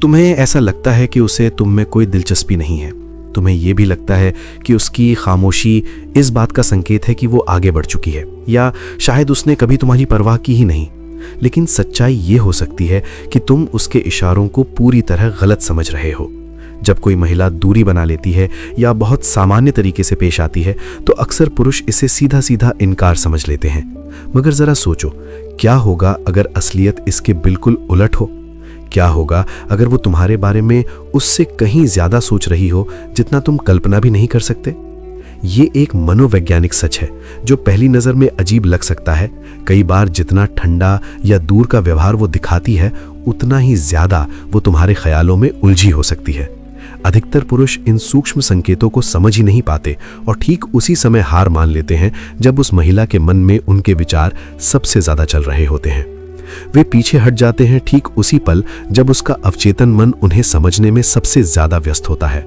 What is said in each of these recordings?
तुम्हें ऐसा लगता है कि उसे तुम में कोई दिलचस्पी नहीं है। तुम्हें यह भी लगता है कि उसकी खामोशी इस बात का संकेत है कि वो आगे बढ़ चुकी है, या शायद उसने कभी तुम्हारी परवाह की ही नहीं। लेकिन सच्चाई ये हो सकती है कि तुम उसके इशारों को पूरी तरह गलत समझ रहे हो। जब कोई महिला दूरी बना लेती है या बहुत सामान्य तरीके से पेश आती है तो अक्सर पुरुष इसे सीधा सीधा इनकार समझ लेते हैं। मगर जरा सोचो, क्या होगा अगर असलियत इसके बिल्कुल उलट हो? क्या होगा अगर वो तुम्हारे बारे में उससे कहीं ज्यादा सोच रही हो जितना तुम कल्पना भी नहीं कर सकते? ये एक मनोवैज्ञानिक सच है जो पहली नजर में अजीब लग सकता है। कई बार जितना ठंडा या दूर का व्यवहार वो दिखाती है, उतना ही ज्यादा वो तुम्हारे ख्यालों में उलझी हो सकती है। अधिकतर पुरुष इन सूक्ष्म संकेतों को समझ ही नहीं पाते और ठीक उसी समय हार मान लेते हैं जब उस महिला के मन में उनके विचार सबसे ज्यादा चल रहे होते हैं। वे पीछे हट जाते हैं ठीक उसी पल जब उसका अवचेतन मन उन्हें समझने में सबसे ज्यादा व्यस्त होता है।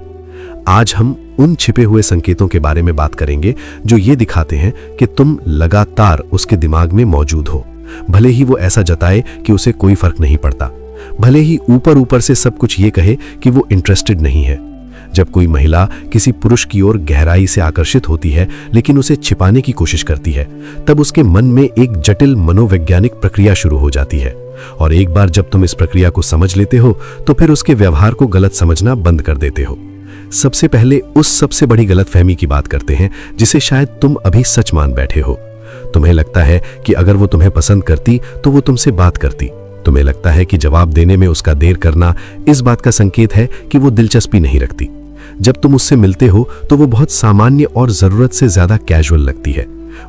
आज हम उन छिपे हुए संकेतों के बारे में बात करेंगे जो ये दिखाते हैं कि तुम लगातार उसके दिमाग में मौजूद हो, भले ही वो ऐसा जताए कि उसे कोई फर्क नहीं पड़ता, भले ही ऊपर ऊपर से सब कुछ ये कहे कि वो इंटरेस्टेड नहीं है। जब कोई महिला किसी पुरुष की ओर गहराई से आकर्षित होती है लेकिन उसे छिपाने की कोशिश करती है, तब उसके मन में एक जटिल मनोवैज्ञानिक प्रक्रिया शुरू हो जाती है। और एक बार जब तुम इस प्रक्रिया को समझ लेते हो तो फिर उसके व्यवहार को गलत समझना बंद कर देते हो। सबसे पहले उस सबसे बड़ी गलतफहमी की बात करते हैं जिसे शायद तुम अभी सच मान बैठे हो। तुम्हें लगता है कि अगर वो तुम्हें पसंद करती तो वो तुमसे बात करती। तुम्हें लगता है कि जवाब देने में उसका देर करना इस बात का संकेत है कि वो दिलचस्पी नहीं रखती। जब तुम उससे मिलते हो तो वो बहुत सामान्य और जरूरत से ज्यादा कैजुअल लगती है।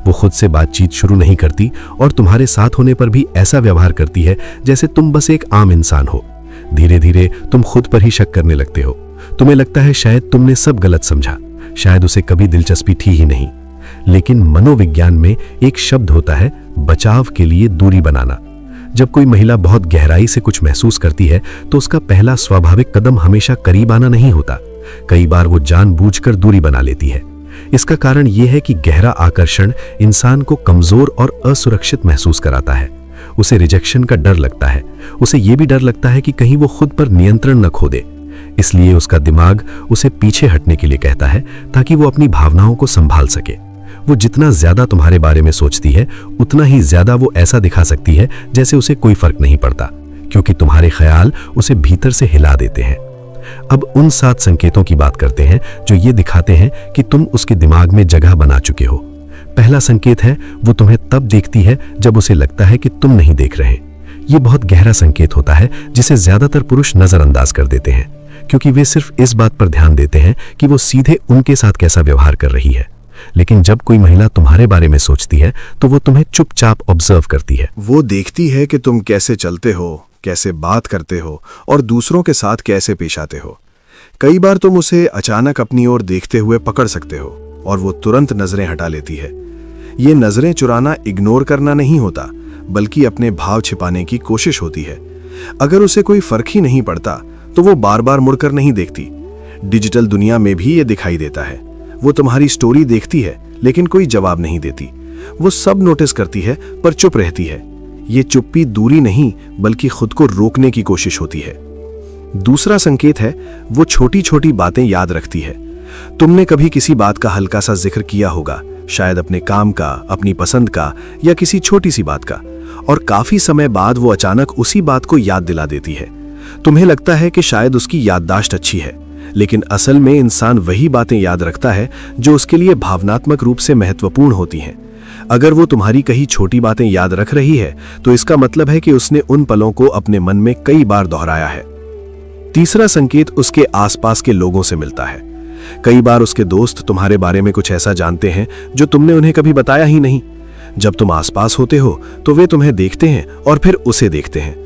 वो खुद से बातचीत शुरू नहीं करती और तुम्हारे साथ होने पर भी ऐसा व्यवहार करती है जैसे तुम बस एक आम इंसान हो। धीरे धीरे तुम खुद पर ही शक करने लगते हो। तुम्हें लगता है शायद तुमने सब गलत समझा, शायद उसे कभी दिलचस्पी थी ही नहीं। लेकिन मनोविज्ञान में एक शब्द होता है, बचाव के लिए दूरी बनाना। जब कोई महिला बहुत गहराई से कुछ महसूस करती है तो उसका पहला स्वाभाविक कदम हमेशा करीब आना नहीं होता। कई बार वो जानबूझकर दूरी बना लेती है। इसका कारण यह है कि गहरा आकर्षण इंसान को कमजोर और असुरक्षित महसूस कराता है। उसे रिजेक्शन का डर लगता है। उसे यह भी डर लगता है कि कहीं वो खुद पर नियंत्रण न खो दे। इसलिए उसका दिमाग उसे पीछे हटने के लिए कहता है ताकि वो अपनी भावनाओं को संभाल सके। वो जितना ज्यादा तुम्हारे बारे में सोचती है उतना ही ज्यादा वो ऐसा दिखा सकती है जैसे उसे कोई फर्क नहीं पड़ता, क्योंकि तुम्हारे ख्याल उसे भीतर से हिला देते हैं। अब उन 7 संकेतों की बात करते हैं जो ये दिखाते हैं कि तुम उसके दिमाग में जगह बना चुके हो। पहला संकेत है, वो तुम्हें तब देखती है जब उसे लगता है कि तुम नहीं देख रहे। ये बहुत गहरा संकेत होता है जिसे ज्यादातर पुरुष नजरअंदाज कर देते हैं, क्योंकि वे सिर्फ इस बात पर ध्यान देते हैं कि वो सीधे उनके साथ कैसा व्यवहार कर रही है। लेकिन जब कोई महिला तुम्हारे बारे में सोचती है तो वो तुम्हें चुपचाप ऑब्जर्व करती है। वो देखती है कि तुम कैसे चलते हो, कैसे बात करते हो और दूसरों के साथ कैसे पेश आते हो। कई बार तुम उसे अचानक अपनी ओर देखते हुए पकड़ सकते हो और वो तुरंत नजरें हटा लेती है। ये नजरें चुराना इग्नोर करना नहीं होता, बल्कि अपने भाव छिपाने की कोशिश होती है। अगर उसे कोई फर्क ही नहीं पड़ता तो वो बार बार मुड़कर नहीं देखती। डिजिटल दुनिया में भी ये दिखाई देता है। वो तुम्हारी स्टोरी देखती है लेकिन कोई जवाब नहीं देती। वो सब नोटिस करती है पर चुप रहती है। ये चुप्पी दूरी नहीं बल्कि खुद को रोकने की कोशिश होती है। दूसरा संकेत है, वो छोटी छोटी बातें याद रखती है। तुमने कभी किसी बात का हल्का सा जिक्र किया होगा, शायद अपने काम का, अपनी पसंद का या किसी छोटी सी बात का, और काफी समय बाद वो अचानक उसी बात को याद दिला देती है। तुम्हें लगता है कि शायद उसकी याददाश्त अच्छी है, लेकिन असल में इंसान वही बातें याद रखता है जो उसके लिए भावनात्मक रूप से महत्वपूर्ण होती हैं। अगर वो तुम्हारी कही छोटी बातें याद रख रही है तो इसका मतलब है कि उसने उन पलों को अपने मन में कई बार दोहराया है। तीसरा संकेत उसके आसपास के लोगों से मिलता है। कई बार उसके दोस्त तुम्हारे बारे में कुछ ऐसा जानते हैं जो तुमने उन्हें कभी बताया ही नहीं। जब तुम आसपास होते हो तो वे तुम्हें देखते हैं और फिर उसे देखते हैं।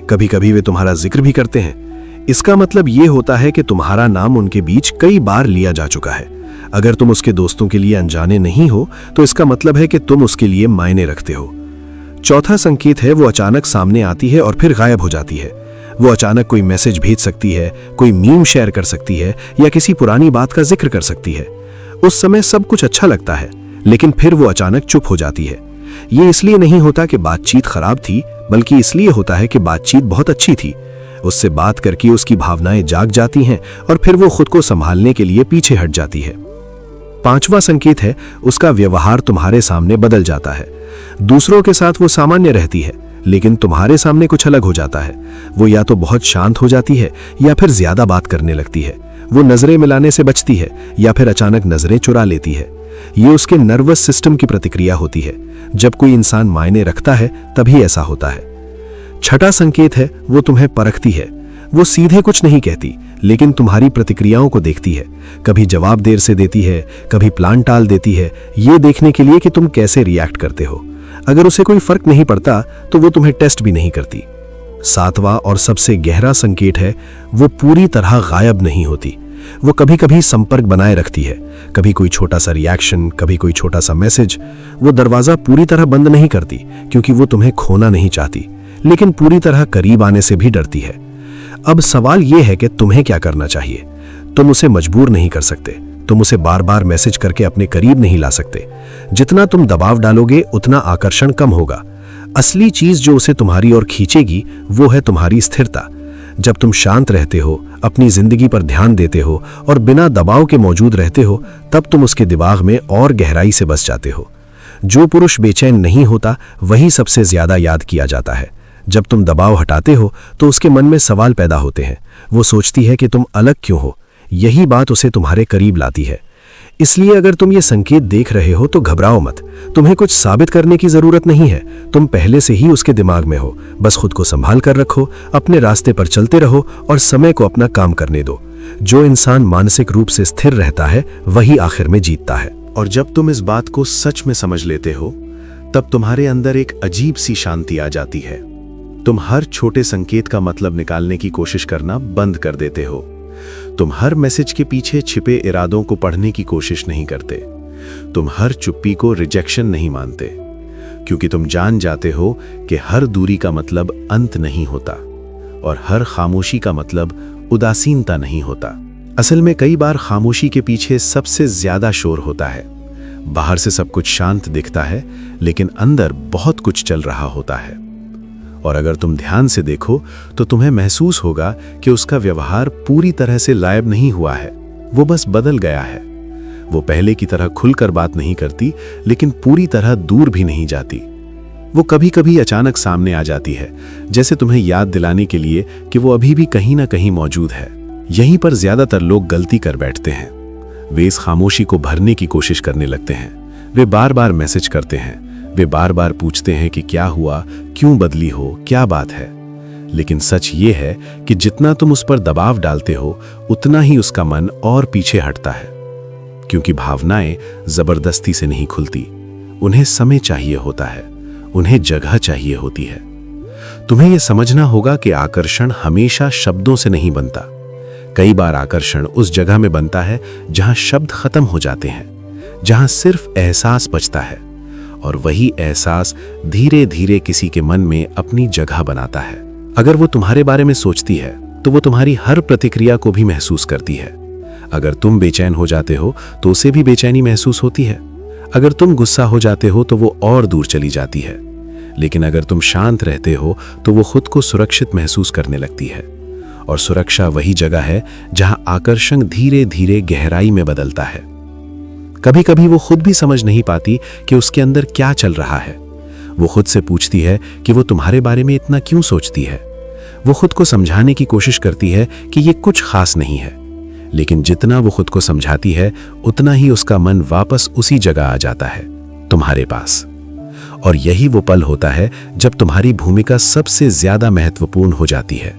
कभी कभी वे तुम्हारा जिक्र भी करते हैं। इसका मतलब ये होता है कि तुम्हारा नाम उनके बीच कई बार लिया जा चुका है। अगर तुम उसके दोस्तों के लिए अनजाने नहीं हो तो इसका मतलब है कि तुम उसके लिए मायने रखते हो। चौथा संकेत है, वो अचानक सामने आती है और फिर गायब हो जाती है। वो अचानक कोई मैसेज भेज सकती है, कोई मीम शेयर कर सकती है या किसी पुरानी बात का जिक्र कर सकती है। उस समय सब कुछ अच्छा लगता है, लेकिन फिर वो अचानक चुप हो जाती है। ये इसलिए नहीं होता कि बातचीत खराब थी, बल्कि इसलिए होता है कि बातचीत बहुत अच्छी थी। उससे बात करके उसकी भावनाएं जाग जाती हैं और फिर वो खुद को संभालने के लिए पीछे हट जाती है। पांचवा संकेत है उसका व्यवहार तुम्हारे सामने बदल जाता है। दूसरों के साथ वो सामान्य रहती है, लेकिन तुम्हारे सामने कुछ अलग हो जाता है। वो या तो बहुत शांत हो जाती है या फिर ज्यादा बात करने लगती है। वो नजरें मिलाने से बचती है या फिर अचानक नजरें चुरा लेती है। ये उसके नर्वस सिस्टम की प्रतिक्रिया होती है। जब कोई इंसान मायने रखता है तभी ऐसा होता है। छठा संकेत है वो तुम्हें परखती है। वो सीधे कुछ नहीं कहती, लेकिन तुम्हारी प्रतिक्रियाओं को देखती है। कभी जवाब देर से देती है, कभी प्लान टाल देती है, ये देखने के लिए कि तुम कैसे रिएक्ट करते हो। अगर उसे कोई फर्क नहीं पड़ता तो वो तुम्हें टेस्ट भी नहीं करती। सातवां और सबसे गहरा संकेत है वो पूरी तरह गायब नहीं होती। वो कभी कभी संपर्क बनाए रखती है, कभी कोई छोटा सा रिएक्शन, कभी कोई छोटा सा मैसेज। वो दरवाजा पूरी तरह बंद नहीं करती, क्योंकि वो तुम्हें खोना नहीं चाहती, लेकिन पूरी तरह करीब आने से भी डरती है। अब सवाल यह है कि तुम्हें क्या करना चाहिए। तुम उसे मजबूर नहीं कर सकते, तुम उसे बार बार मैसेज करके अपने करीब नहीं ला सकते। जितना तुम दबाव डालोगे उतना आकर्षण कम होगा। असली चीज जो उसे तुम्हारी ओर खींचेगी वो है तुम्हारी स्थिरता। जब तुम शांत रहते हो, अपनी जिंदगी पर ध्यान देते हो और बिना दबाव के मौजूद रहते हो, तब तुम उसके दिमाग में और गहराई से बस जाते हो। जो पुरुष बेचैन नहीं होता वही सबसे ज्यादा याद किया जाता है। जब तुम दबाव हटाते हो तो उसके मन में सवाल पैदा होते हैं। वो सोचती है कि तुम अलग क्यों हो। यही बात उसे तुम्हारे करीब लाती है। इसलिए अगर तुम ये संकेत देख रहे हो तो घबराओ मत। तुम्हें कुछ साबित करने की जरूरत नहीं है। तुम पहले से ही उसके दिमाग में हो। बस खुद को संभाल कर रखो, अपने रास्ते पर चलते रहो और समय को अपना काम करने दो। जो इंसान मानसिक रूप से स्थिर रहता है वही आखिर में जीतता है। और जब तुम इस बात को सच में समझ लेते हो, तब तुम्हारे अंदर एक अजीब सी शांति आ जाती है। तुम हर छोटे संकेत का मतलब निकालने की कोशिश करना बंद कर देते हो। तुम हर मैसेज के पीछे छिपे इरादों को पढ़ने की कोशिश नहीं करते। तुम हर चुप्पी को रिजेक्शन नहीं मानते, क्योंकि तुम जान जाते हो कि हर दूरी का मतलब अंत नहीं होता और हर खामोशी का मतलब उदासीनता नहीं होता। असल में कई बार खामोशी के पीछे सबसे ज्यादा शोर होता है। बाहर से सब कुछ शांत दिखता है, लेकिन अंदर बहुत कुछ चल रहा होता है। और अगर तुम ध्यान से देखो तो तुम्हें महसूस होगा कि उसका व्यवहार पूरी तरह से गायब नहीं हुआ है, वो बस बदल गया है। वो पहले की तरह खुलकर बात नहीं करती, लेकिन पूरी तरह दूर भी नहीं जाती। वो कभी कभी अचानक सामने आ जाती है, जैसे तुम्हें याद दिलाने के लिए कि वो अभी भी कहीं ना कहीं मौजूद है। यहीं पर ज्यादातर लोग गलती कर बैठते हैं। वे इस खामोशी को भरने की कोशिश करने लगते हैं। वे बार बार मैसेज करते हैं, वे बार बार पूछते हैं कि क्या हुआ, क्यों बदली हो, क्या बात है। लेकिन सच ये है कि जितना तुम उस पर दबाव डालते हो, उतना ही उसका मन और पीछे हटता है। क्योंकि भावनाएं जबरदस्ती से नहीं खुलती, उन्हें समय चाहिए होता है, उन्हें जगह चाहिए होती है। तुम्हें यह समझना होगा कि आकर्षण हमेशा शब्दों से नहीं बनता। कई बार आकर्षण उस जगह में बनता है जहां शब्द खत्म हो जाते हैं, जहां सिर्फ एहसास बचता है। और वही एहसास धीरे धीरे किसी के मन में अपनी जगह बनाता है। अगर वो तुम्हारे बारे में सोचती है तो वो तुम्हारी हर प्रतिक्रिया को भी महसूस करती है। अगर तुम बेचैन हो जाते हो तो उसे भी बेचैनी महसूस होती है। अगर तुम गुस्सा हो जाते हो तो वो और दूर चली जाती है। लेकिन अगर तुम शांत रहते हो तो वो खुद को सुरक्षित महसूस करने लगती है। और सुरक्षा वही जगह है जहां आकर्षण धीरे धीरे गहराई में बदलता है। कभी कभी वो खुद भी समझ नहीं पाती कि उसके अंदर क्या चल रहा है। वो खुद से पूछती है कि वो तुम्हारे बारे में इतना क्यों सोचती है। वो खुद को समझाने की कोशिश करती है कि ये कुछ खास नहीं है, लेकिन जितना वो खुद को समझाती है उतना ही उसका मन वापस उसी जगह आ जाता है, तुम्हारे पास। और यही वो पल होता है जब तुम्हारी भूमिका सबसे ज्यादा महत्वपूर्ण हो जाती है।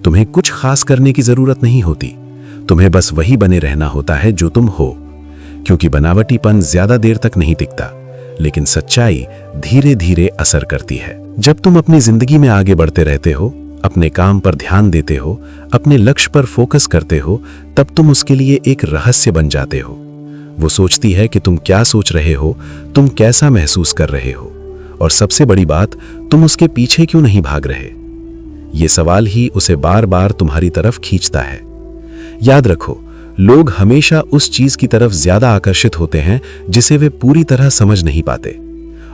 तुम्हें कुछ खास करने की जरूरत नहीं होती, तुम्हें बस वही बने रहना होता है जो तुम हो। क्योंकि बनावटीपन ज्यादा देर तक नहीं टिकता, लेकिन सच्चाई धीरे धीरे असर करती है। जब तुम अपनी जिंदगी में आगे बढ़ते रहते हो, अपने काम पर ध्यान देते हो, अपने लक्ष्य पर फोकस करते हो, तब तुम उसके लिए एक रहस्य बन जाते हो। वो सोचती है कि तुम क्या सोच रहे हो, तुम कैसा महसूस कर रहे हो, और सबसे बड़ी बात, तुम उसके पीछे क्यों नहीं भाग रहे। ये सवाल ही उसे बार बार तुम्हारी तरफ खींचता है। याद रखो, लोग हमेशा उस चीज की तरफ ज्यादा आकर्षित होते हैं जिसे वे पूरी तरह समझ नहीं पाते।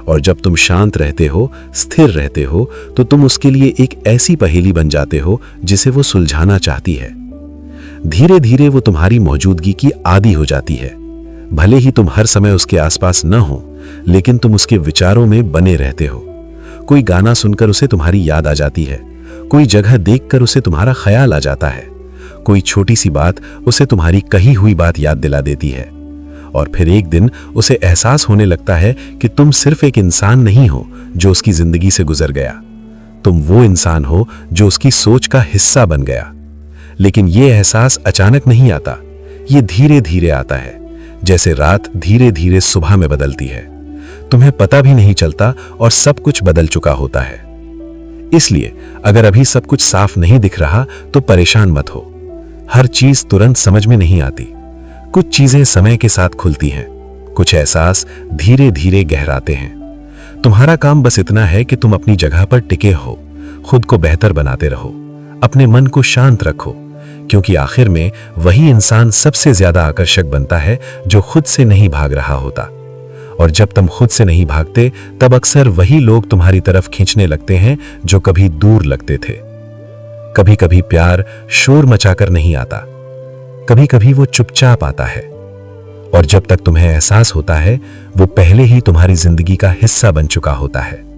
और जब तुम शांत रहते हो, स्थिर रहते हो, तो तुम उसके लिए एक ऐसी पहेली बन जाते हो जिसे वो सुलझाना चाहती है। धीरे धीरे वो तुम्हारी मौजूदगी की आदी हो जाती है। भले ही तुम हर समय उसके आसपास न हो, लेकिन तुम उसके विचारों में बने रहते हो। कोई गाना सुनकर उसे तुम्हारी याद आ जाती है, कोई जगह देखकर उसे तुम्हारा ख्याल आ जाता है, कोई छोटी सी बात उसे तुम्हारी कही हुई बात याद दिला देती है। और फिर एक दिन उसे एहसास होने लगता है कि तुम सिर्फ एक इंसान नहीं हो जो उसकी जिंदगी से गुजर गया, तुम वो इंसान हो जो उसकी सोच का हिस्सा बन गया। लेकिन यह एहसास अचानक नहीं आता, ये धीरे धीरे आता है, जैसे रात धीरे धीरे सुबह में बदलती है। तुम्हें पता भी नहीं चलता और सब कुछ बदल चुका होता है। इसलिए अगर अभी सब कुछ साफ नहीं दिख रहा तो परेशान मत हो। हर चीज तुरंत समझ में नहीं आती। कुछ चीजें समय के साथ खुलती हैं, कुछ एहसास धीरे धीरे गहराते हैं। तुम्हारा काम बस इतना है कि तुम अपनी जगह पर टिके हो, खुद को बेहतर बनाते रहो, अपने मन को शांत रखो, क्योंकि आखिर में वही इंसान सबसे ज्यादा आकर्षक बनता है जो खुद से नहीं भाग रहा होता। और जब तुम खुद से नहीं भागते, तब अक्सर वही लोग तुम्हारी तरफ खींचने लगते हैं जो कभी दूर लगते थे। कभी कभी प्यार शोर मचाकर नहीं आता, कभी कभी वो चुपचाप आता है, और जब तक तुम्हें एहसास होता है वो पहले ही तुम्हारी जिंदगी का हिस्सा बन चुका होता है।